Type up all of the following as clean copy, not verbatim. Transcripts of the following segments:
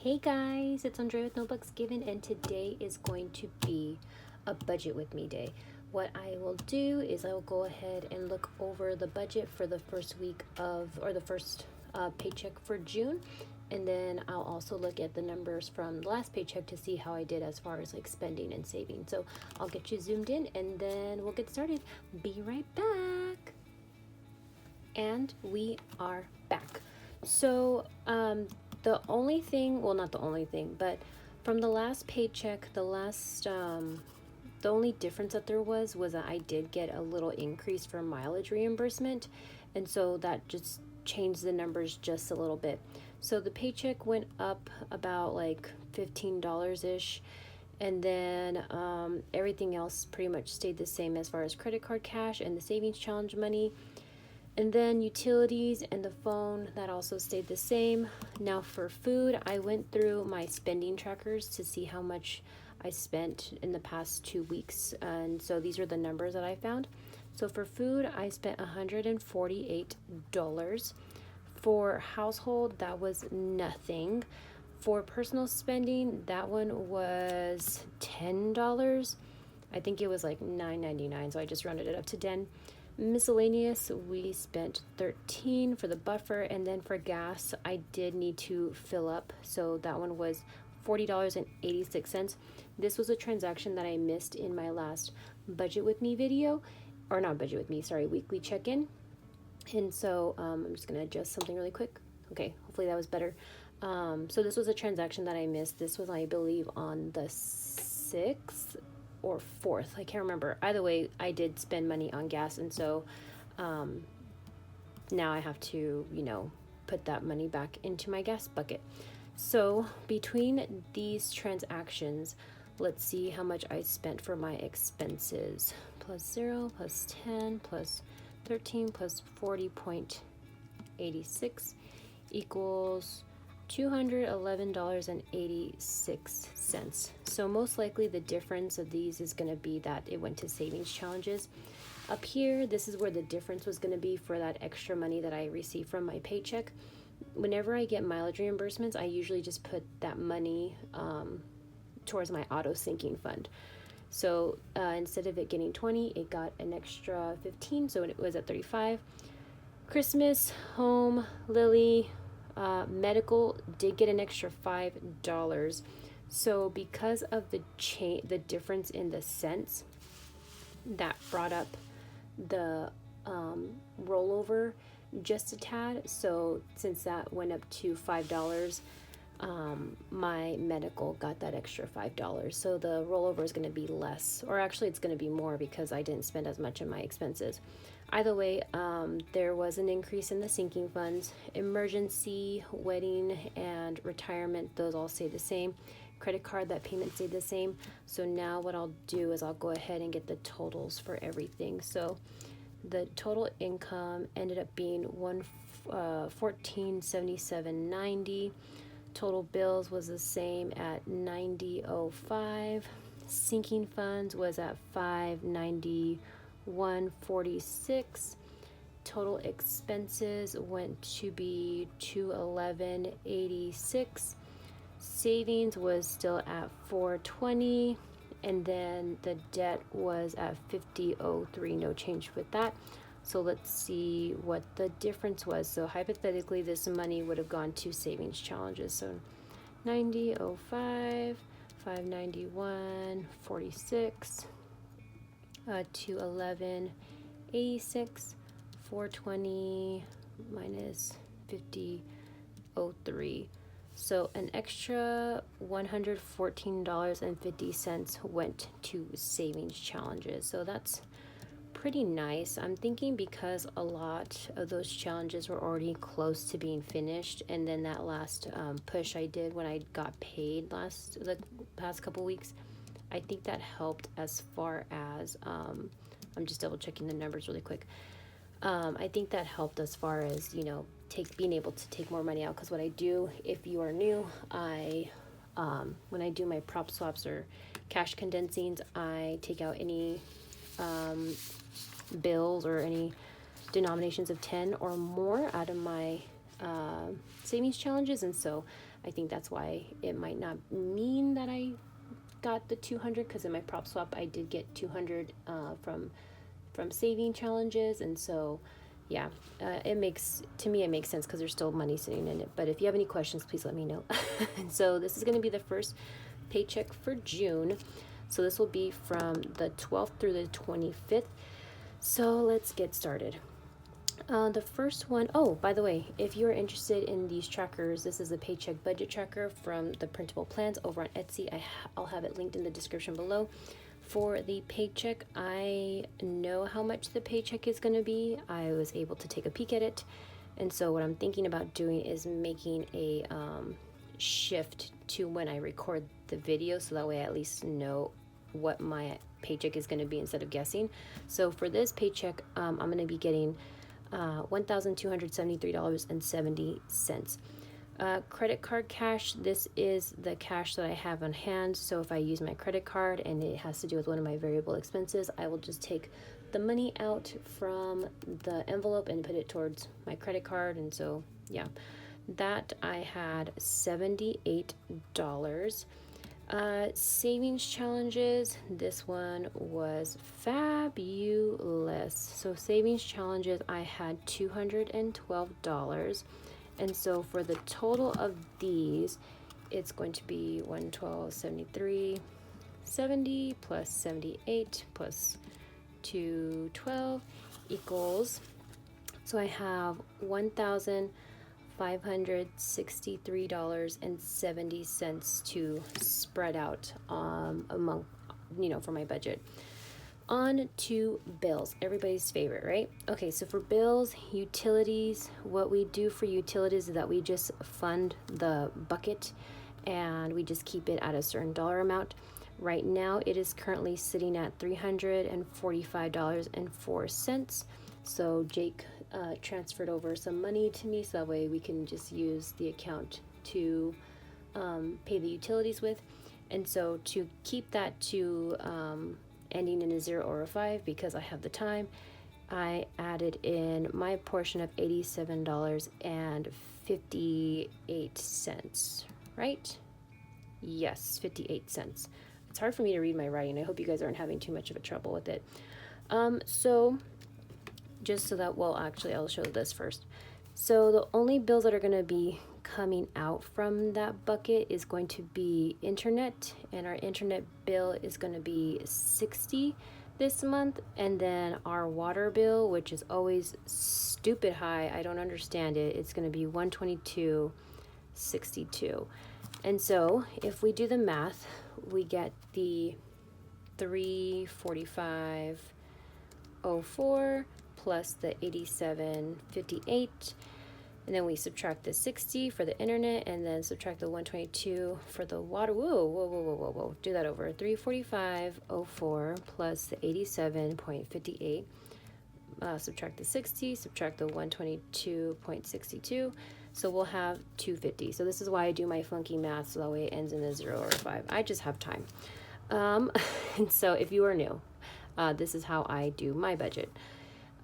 Hey guys, it's Andrea with Notebooks Given, and today is going to be a budget with me day. What I will do is I will go ahead and look over the budget for the first week the first paycheck for June, and then I'll also look at the numbers from the last paycheck to see how I did as far as like spending and saving. So I'll get you zoomed in and then we'll get started. Be right back. And we are back. So, the only thing, well, not the only thing, but from the last paycheck, the only difference that there was that I did get a little increase for mileage reimbursement. And so that just changed the numbers just a little bit. So the paycheck went up about like $15-ish. And then everything else pretty much stayed the same as far as credit card cash and the savings challenge money. And then utilities and the phone, that also stayed the same. Now for food, I went through my spending trackers to see how much I spent in the past 2 weeks. And so these are the numbers that I found. So for food, I spent $148. For household, that was nothing. For personal spending, that one was $10. I think it was like $9.99, so I just rounded it up to 10. Miscellaneous, we spent $13 for the buffer, and then for gas, I did need to fill up, so that one was $40.86. This was a transaction that I missed in my last budget with me video, or not budget with me, sorry, weekly check-in. And so I'm just gonna adjust something really quick. Okay, hopefully that was better. So this was a transaction that I missed. This was, I believe, on the 6th or 4th, I can't remember. Either way, I did spend money on gas, and so now I have to, put that money back into my gas bucket. So between these transactions, let's see how much I spent for my expenses. Plus 0, plus 10, plus 13, plus 40.86 equals $211.86. So most likely the difference of these is going to be that it went to savings challenges. Up here, this is where the difference was going to be for that extra money that I received from my paycheck. Whenever I get mileage reimbursements, I usually just put that money towards my auto sinking fund. So instead of it getting 20, it got an extra 15, so it was at 35. Christmas, home, Lily, medical did get an extra $5. So because of the difference in the cents, that brought up the rollover just a tad. So since that went up to $5, my medical got that extra $5. So the rollover is going to be less, or actually it's going to be more because I didn't spend as much in my expenses. Either way, there was an increase in the sinking funds. Emergency, wedding, and retirement, those all stay the same. Credit card, that payment stayed the same. So now what I'll do is I'll go ahead and get the totals for everything. So the total income ended up being $1477.90. Total bills was the same at $90.05. Sinking funds was at $591.46. Total expenses went to be $211.86. Savings was still at $420, and then the debt was at $50.03. No change with that. So let's see what the difference was. So hypothetically, this money would have gone to savings challenges. So $90.05, $591.46, $211.86, $420 minus $50.03. So an extra $114.50 went to savings challenges. So that's pretty nice. I'm thinking because a lot of those challenges were already close to being finished, and then that last push I did when I got paid the past couple weeks, I think that helped as far as I'm just double checking the numbers really quick. I think that helped as far as being able to take more money out, because what I do, if you are new, when I do my prop swaps or cash condensings, I take out any bills or any denominations of 10 or more out of my savings challenges, and so I think that's why it might not mean that I got the 200, because in my prop swap I did get 200 from saving challenges, and so yeah, it makes sense because there's still money sitting in it. But if you have any questions, please let me know. And so this is going to be the first paycheck for June, so this will be from the 12th through the 25th. So let's get started. The first one, oh, by the way, if you're interested in these trackers, this is a paycheck budget tracker from the Printable Plans over on Etsy. I'll have it linked in the description below. For the paycheck, I know how much the paycheck is going to be. I was able to take a peek at it. And so what I'm thinking about doing is making a shift to when I record the video, so that way I at least know what my paycheck is going to be instead of guessing. So for this paycheck, I'm going to be getting $1,273.70. Credit card cash, this is the cash that I have on hand. So if I use my credit card and it has to do with one of my variable expenses, I will just take the money out from the envelope and put it towards my credit card. And so yeah, that I had $78. Savings challenges, this one was fabulous. So savings challenges, I had $212, and so for the total of these, it's going to be 112.73.70 plus 78 plus 212 equals, so I have $1,563.70 to spread out among, for my budget. On to bills, everybody's favorite, right? Okay, so for bills, utilities, what we do for utilities is that we just fund the bucket and we just keep it at a certain dollar amount. Right now, it is currently sitting at $345.04. So Jake transferred over some money to me, so that way we can just use the account to pay the utilities with. And so to keep that to ending in a 0 or a 5, because I have the time, I added in my portion of $87.58, right? Yes, 58 cents. It's hard for me to read my writing. I hope you guys aren't having too much of a trouble with it. So just so that, well, actually I'll show this first. So the only bills that are going to be coming out from that bucket is going to be internet, and our internet bill is going to be $60 this month, and then our water bill, which is always stupid high, I don't understand it, it's going to be $122.62. And so if we do the math, we get the $345.04 plus the $87.58, and then we subtract the 60 for the internet, and then subtract the 122 for the water. Whoa. Do that over. 345.04 plus the 87.58. Subtract the 60, subtract the 122.62. So we'll have 250. So this is why I do my funky math, so that way it ends in a 0 or a 5. I just have time. And so if you are new, this is how I do my budget.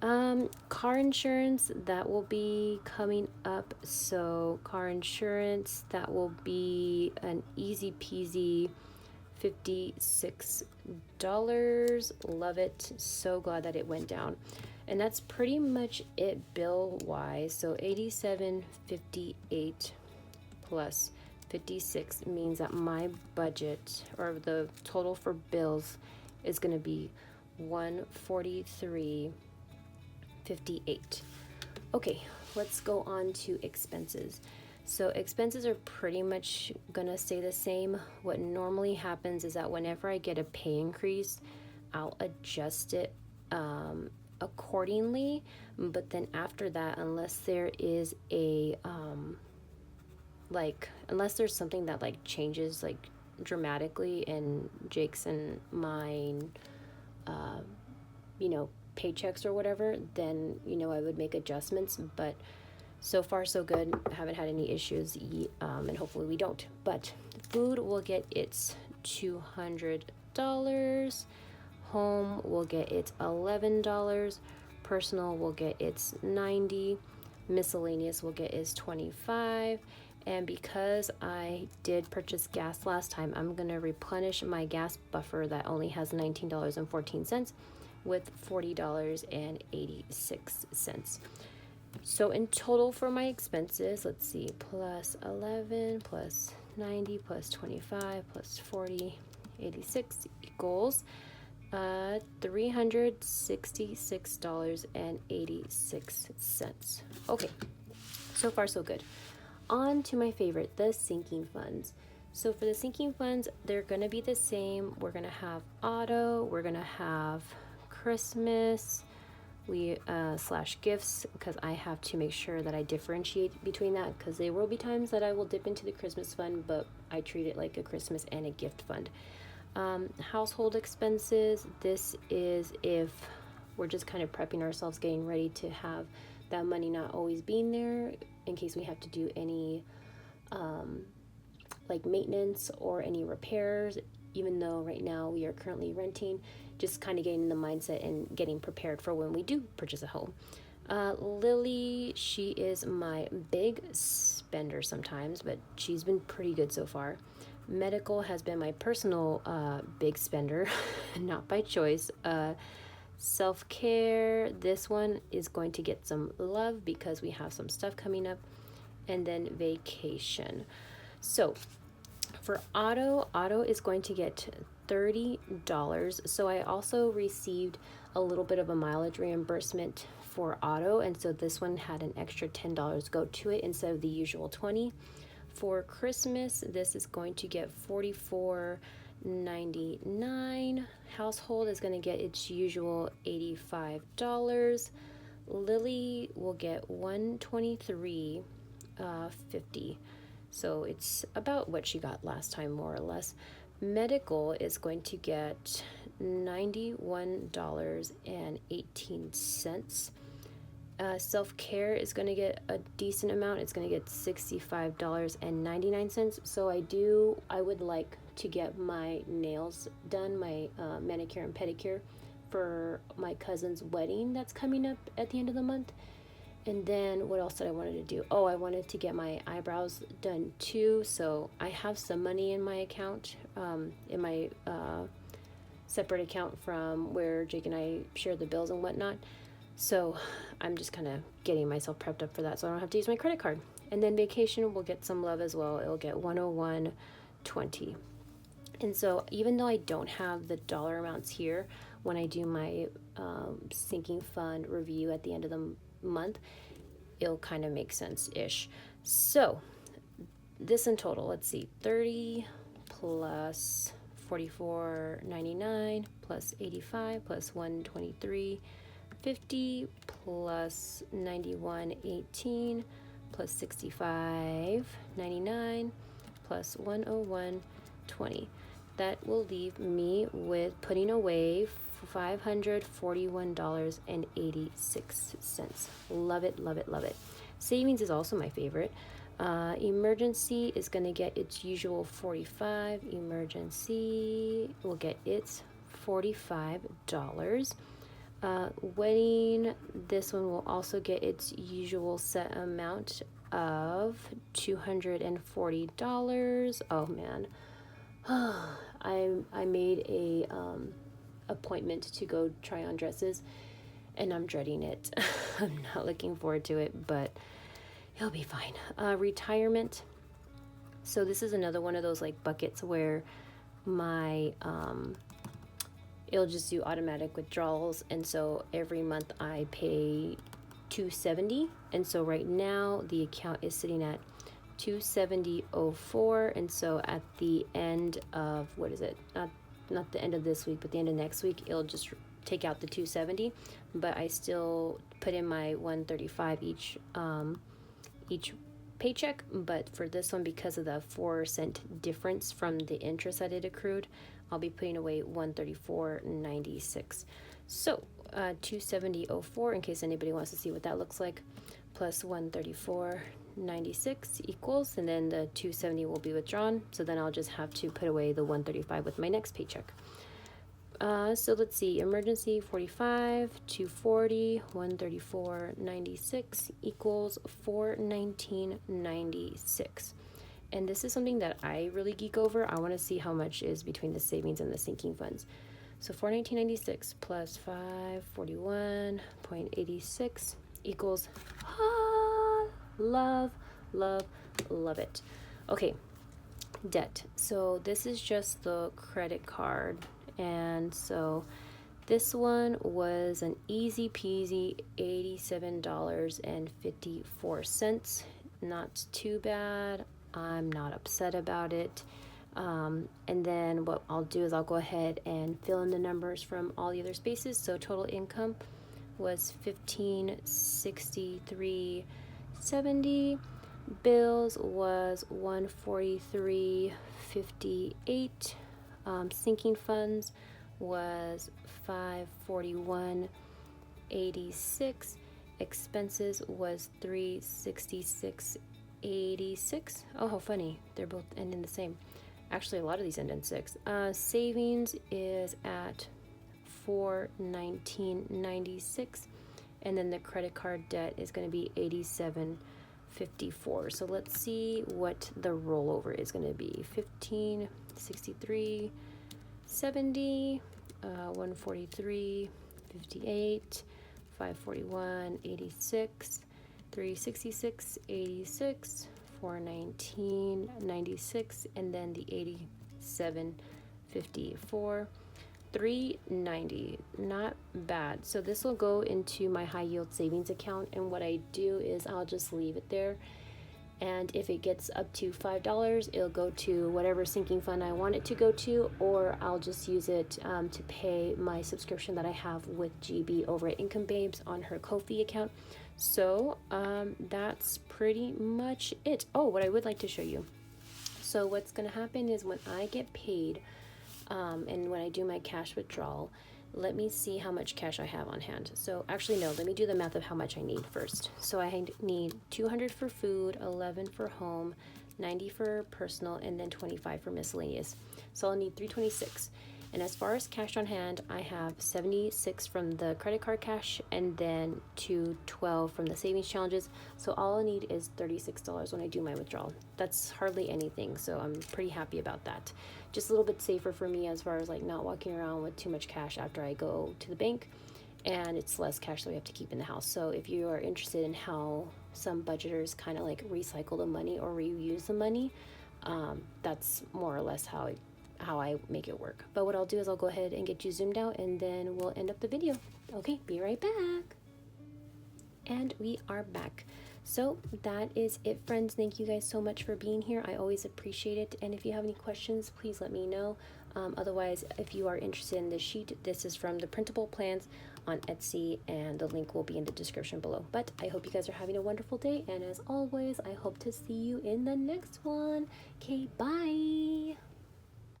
Car insurance, that will be coming up. So car insurance, that will be an easy peasy $56. Love it. So glad that it went down. And that's pretty much it bill wise. So 87.58 plus 56 means that my budget, or the total for bills, is going to be 143.58. Okay, let's go on to expenses. So expenses are pretty much gonna stay the same. What normally happens is that whenever I get a pay increase, I'll adjust it accordingly. But then after that, unless there is a unless there's something that like changes like dramatically in Jake's and mine, paychecks or whatever, then I would make adjustments. But so far so good. I haven't had any issues, and hopefully we don't. But food will get its $200. Home will get its $11. Personal will get its $90. Miscellaneous we'll get is $25. And because I did purchase gas last time, I'm going to replenish my gas buffer that only has $19.14 with $40.86. So in total for my expenses, let's see, plus 11 plus 90 plus 25 plus 40, 86 equals $366.86. Okay, so far so good. On to my favorite, the sinking funds. So for the sinking funds, they're going to be the same. We're going to have auto, we're going to have Christmas, slash gifts, because I have to make sure that I differentiate between that, because there will be times that I will dip into the Christmas fund, but I treat it like a Christmas and a gift fund. Household expenses, this is if we're just kind of prepping ourselves, getting ready to have that money not always being there in case we have to do any like maintenance or any repairs, even though right now we are currently renting, just kind of getting in the mindset and getting prepared for when we do purchase a home. Lily, she is my big spender sometimes, but she's been pretty good so far. Medical has been my personal big spender, not by choice. Self-care, this one is going to get some love because we have some stuff coming up. And then vacation. So for auto is going to get $30. So I also received a little bit of a mileage reimbursement for auto, and so this one had an extra $10 go to it instead of the usual $20. For Christmas, this is going to get $44.99. Household is going to get its usual $85. Lily will get $123.50. So it's about what she got last time, more or less. Medical is going to get $91.18. Self-care is going to get a decent amount. It's going to get $65.99. So I would like to get my nails done, my manicure and pedicure for my cousin's wedding that's coming up at the end of the month. And then what else did I wanted to do? Oh, I wanted to get my eyebrows done too. So I have some money in my account, in my separate account from where Jake and I share the bills and whatnot. So I'm just kind of getting myself prepped up for that so I don't have to use my credit card. And then vacation will get some love as well. It'll get $101.20. And so even though I don't have the dollar amounts here, when I do my sinking fund review at the end of the month, it'll kind of make sense-ish. So this in total, let's see, 30 plus $44.99 plus 85 plus 123.50 plus 91.18 plus 65.99 plus 101.20. That will leave me with putting away $541.86. Love it, love it, love it. Savings is also my favorite. Emergency is going to get its usual $45. Emergency will get its $45. Wedding, this one will also get its usual set amount of $240. Oh man. I made a appointment to go try on dresses and I'm dreading it. I'm not looking forward to it, but it'll be fine. Retirement. So this is another one of those like buckets where my it'll just do automatic withdrawals, and so every month I pay $270, and so right now the account is sitting at $270.04, and so at the end of not the end of this week, but the end of next week, it'll just take out the $270, but I still put in my $135 each paycheck. But for this one, because of the 4-cent difference from the interest that it accrued, I'll be putting away $134.96. So $270.04, in case anybody wants to see what that looks like, plus $134.96 equals, and then the $270 will be withdrawn. So then I'll just have to put away the $135 with my next paycheck. So let's see, emergency 45, 240, 134.96 equals 419.96. And this is something that I really geek over. I want to see how much is between the savings and the sinking funds. So 419.96 plus 541.86 equals, love, love, love it. Okay, debt. So this is just the credit card. And so this one was an easy peasy $87.54. Not too bad. I'm not upset about it. And then what I'll do is I'll go ahead and fill in the numbers from all the other spaces. So total income was $1563.70. Bills was $143.58. Sinking funds was $541.86. Expenses was $366.86. Oh, how funny. They're both ending the same. Actually, a lot of these end in 6. Savings is at $419.96. And then the credit card debt is going to be $87.54. So let's see what the rollover is going to be. $1563.70, $143.58, $541.86, $366.86, $419.96, and then the $87.54. $390, not bad. So this will go into my high yield savings account, and what I do is I'll just leave it there, and if it gets up to $5, it'll go to whatever sinking fund I want it to go to, or I'll just use it to pay my subscription that I have with GB over at Income Babes on her Ko-fi account. So that's pretty much it. Oh, what I would like to show you. So what's going to happen is when I get paid, and when I do my cash withdrawal, let me see how much cash I have on hand. So actually, no, let me do the math of how much I need first. So I need 200 for food, 11 for home, 90 for personal, and then 25 for miscellaneous. So I'll need 326. And as far as cash on hand, I have 76 from the credit card cash and then 212 from the savings challenges. So all I need is $36 when I do my withdrawal. That's hardly anything, so I'm pretty happy about that. Just a little bit safer for me as far as like not walking around with too much cash after I go to the bank, and it's less cash that we have to keep in the house. So if you are interested in how some budgeters kind of like recycle the money or reuse the money, that's more or less how I make it work. But what I'll do is I'll go ahead and get you zoomed out, and then we'll end up the video. Okay, be right back. And we are back. So that is it, friends. Thank you guys so much for being here. I always appreciate it. And if you have any questions, please let me know. Otherwise, if you are interested in this sheet, this is from The Printable Plans on Etsy, and the link will be in the description below. But I hope you guys are having a wonderful day. And as always, I hope to see you in the next one. Okay, bye.